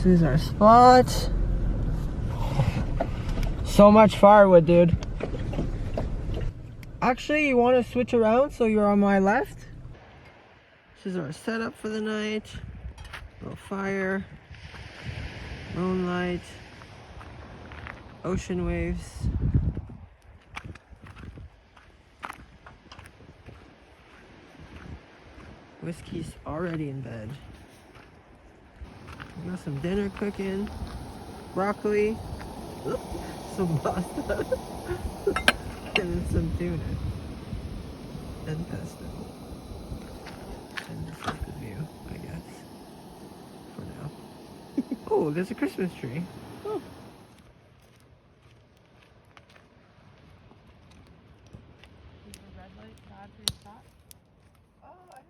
is our spot. So much firewood, dude. Actually, you want to switch around so you're on my left? This is our setup for the night. Little fire, moonlight, ocean waves. Whiskey's already in bed. We got some dinner cooking, broccoli, some pasta, and then some tuna and pesto. And just like the view, I guess, for now. Oh, there's a Christmas tree. Oh. Is the red light bad for your shot? Oh, I don't.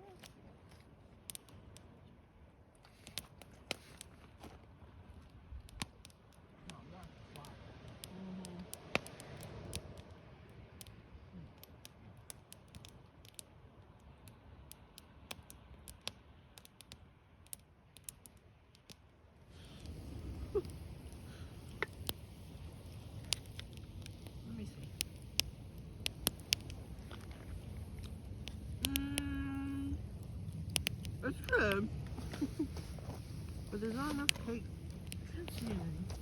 Let me see. It's good. But there's not enough cake.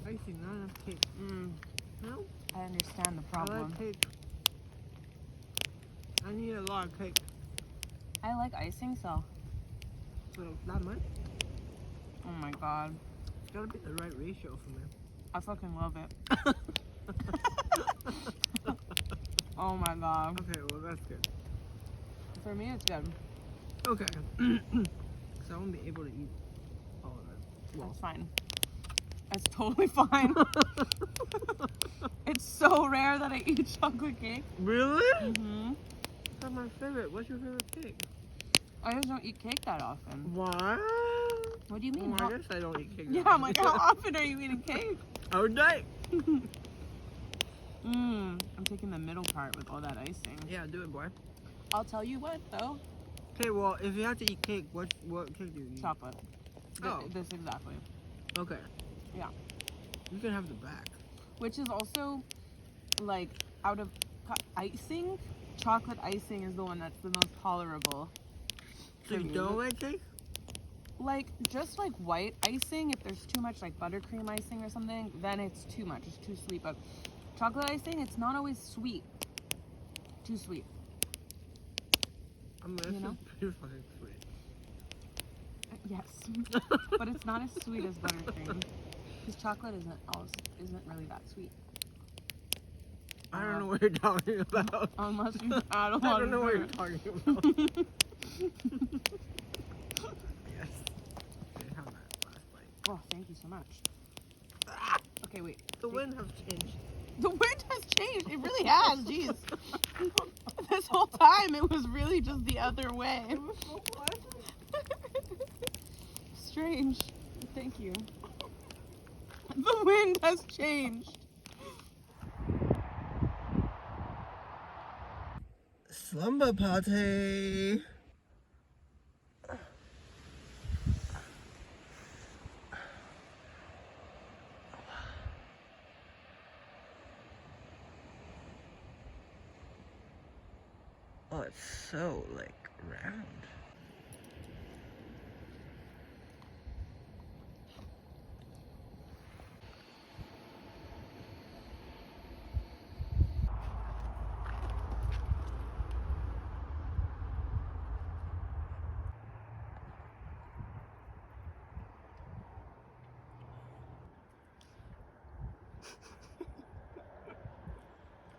Icing, not enough cake. No? I understand the I problem. like cake. I need a lot of cake. I like icing, so. So, that much? Oh my god. It's gotta be the right ratio for me. I fucking love it. Oh my god. Okay, well, that's good. For me, it's good. Okay. So I won't be able to eat all of it. That's fine. That's totally fine. It's so rare that I eat chocolate cake. Really? Mm-hmm. That's my favorite. What's your favorite cake? I just don't eat cake that often. What? What do you mean? Well, I guess I don't eat cake. Yeah, I'm like, how often are you eating cake? All day. I'm taking the middle part with all that icing. Yeah, do it, boy. I'll tell you what, though. Okay, well, if you have to eat cake, what cake do you eat? Chocolate. Oh. This exactly. Okay. Yeah. You can have the back. Which is also, like, out of icing, chocolate icing is the one that's the most tolerable. So you don't like cake? Like, just like white icing, if there's too much like buttercream icing or something, then it's too much, it's too sweet. But chocolate icing, it's not always sweet. Too sweet. I mean, You know? pretty fucking sweet. Yes. But it's not as sweet as buttercream. Because chocolate isn't really that sweet. I don't know what you're talking about. Unless you add a lot I don't know of what you're sugar. talking about. Yes. Okay, have that last bite. Oh, thank you so much. Okay, wait. The wind has changed. The wind has changed. It really has. Jeez. This whole time, it was really just the other way. It was so pleasant. Strange. Thank you. The wind has changed. Slumber party. Oh, it's so, like, round.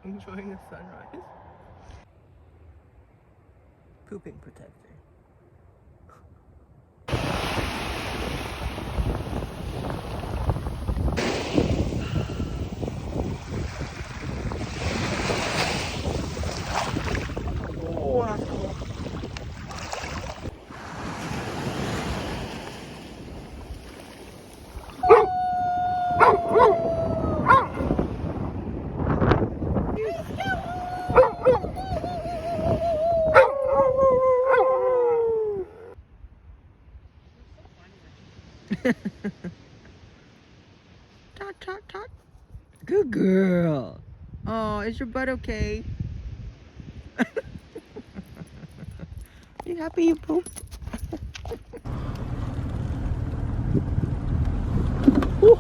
Enjoying the sunrise. Pooping protector. Oh, that's cool. talk, talk. Good girl. Oh, is your butt okay? You happy you pooped? Woo.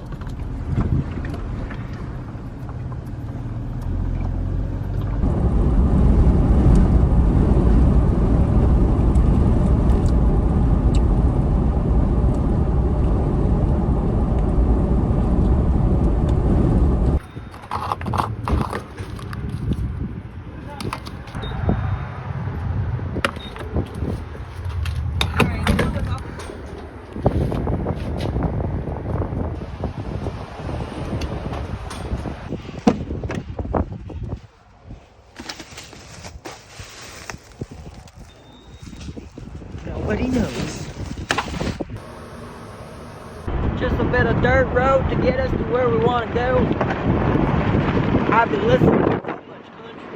Nobody knows. Just a bit of dirt road to get us to where we want to go. I've been listening to too much country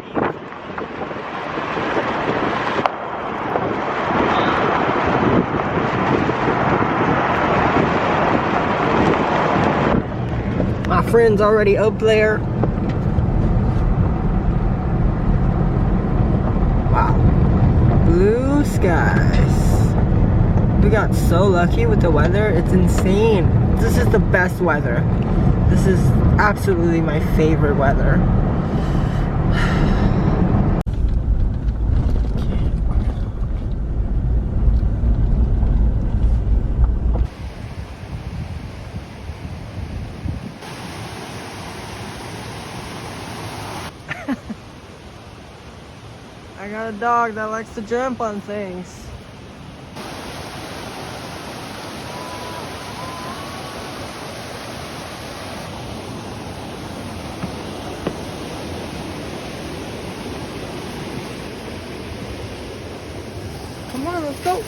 music. My friend's already up there. Wow. Blue skies. We got so lucky with the weather. It's insane. This is the best weather. This is absolutely my favorite weather. I got a dog that likes to jump on things. Come on, let's go.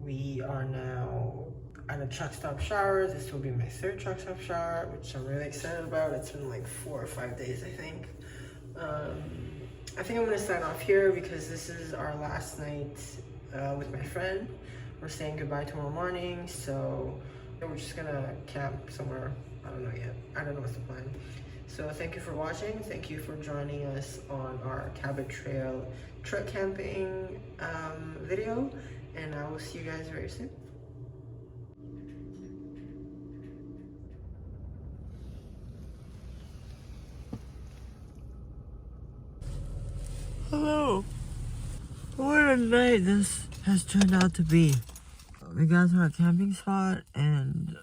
We are now at a truck stop shower. This will be my third truck stop shower, which I'm really excited about. It's been like 4 or 5 days, I think. I think I'm gonna sign off here because this is our last night with my friend. We're saying goodbye tomorrow morning, so we're just gonna camp somewhere. I don't know yet. I don't know what's the plan. So thank you for watching. Thank you for joining us on our Cabot Trail truck camping video, and I will see you guys very soon. Hello. What a night this has turned out to be. We got to our camping spot and,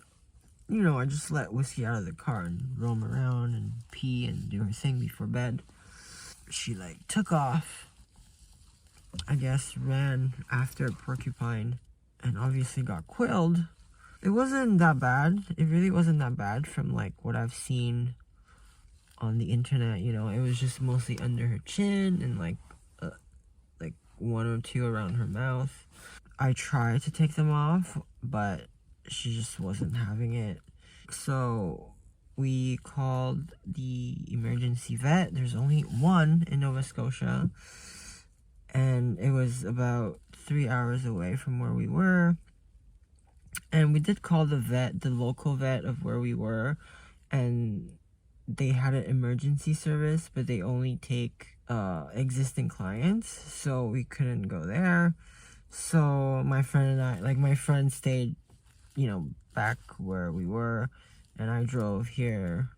you know, I just let Whiskey out of the car and roam around and pee and do her thing before bed. She like took off, I guess ran after a porcupine and obviously got quilled. It wasn't that bad. It really wasn't that bad from like what I've seen on the internet, you know. It was just mostly under her chin and like 1 or 2 around her mouth. I tried to take them off, but she just wasn't having it. So we called the emergency vet. There's only one in Nova Scotia, and it was about 3 hours away from where we were. And we did call the vet, the local vet of where we were, and they had an emergency service, but they only take existing clients, so we couldn't go there. So my friend and I, like my friend stayed, you know, back where we were, and I drove here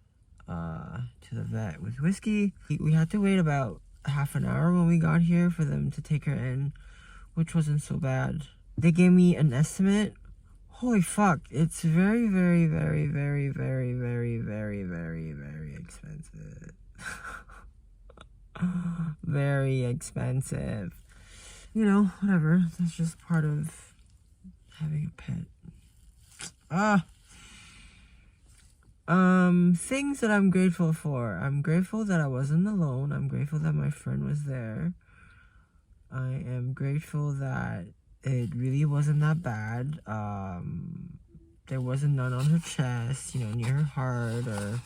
to the vet with Whiskey. We had to wait about half an hour when we got here for them to take her in, which wasn't so bad. They gave me an estimate. Holy fuck, it's very, very, very, very, very, very, very, very, very expensive. Very expensive. You know, whatever. That's just part of having a pet. Things that I'm grateful for. I'm grateful that I wasn't alone. I'm grateful that my friend was there. I am grateful that it really wasn't that bad. There wasn't none on her chest, near her heart or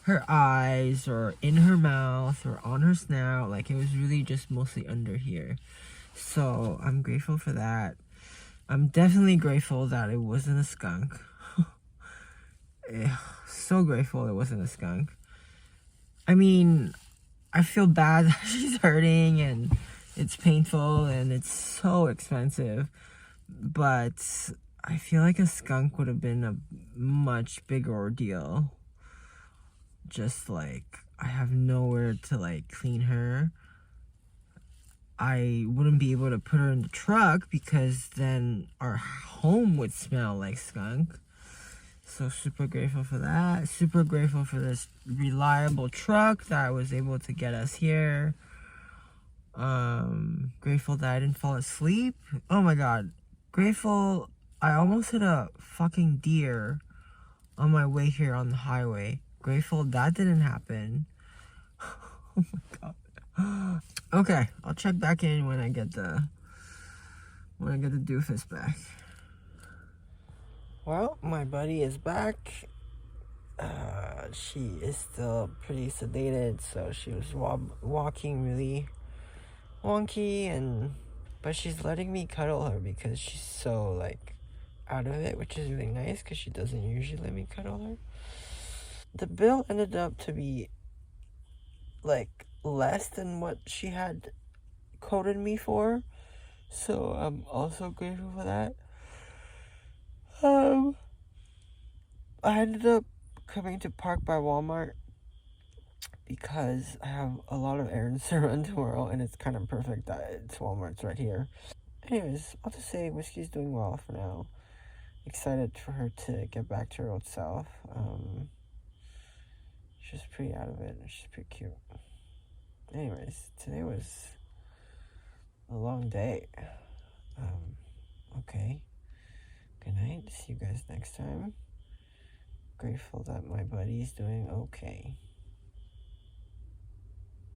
her eyes or in her mouth or on her snout. Like, it was really just mostly under here. So I'm grateful for that. I'm definitely grateful that it wasn't a skunk. So grateful it wasn't a skunk. I mean, I feel bad that she's hurting and it's painful and it's so expensive. But I feel like a skunk would have been a much bigger ordeal. Just like, I have nowhere to like clean her. I wouldn't be able to put her in the truck because then our home would smell like skunk. So super grateful for that. Super grateful for this reliable truck that was able to get us here. Grateful that I didn't fall asleep. Oh my god. Grateful I almost hit a fucking deer on my way here on the highway. Grateful that didn't happen. Oh my god. Okay, I'll check back in when I get the doofus back. Well, my buddy is back. She is still pretty sedated, so she was walking really wonky, but she's letting me cuddle her because she's so like out of it, which is really nice because she doesn't usually let me cuddle her. The bill ended up to be like less than what she had quoted me for, so I'm also grateful for that. I ended up coming to Park by Walmart because I have a lot of errands to run tomorrow, and it's kind of perfect that Walmart's right here. Anyways, I'll just say Whiskey's doing well for now. Excited for her to get back to her old self. She's pretty out of it. She's pretty cute. Anyways, today was a long day. Okay. Good night. See you guys next time. Grateful that my buddy's doing okay.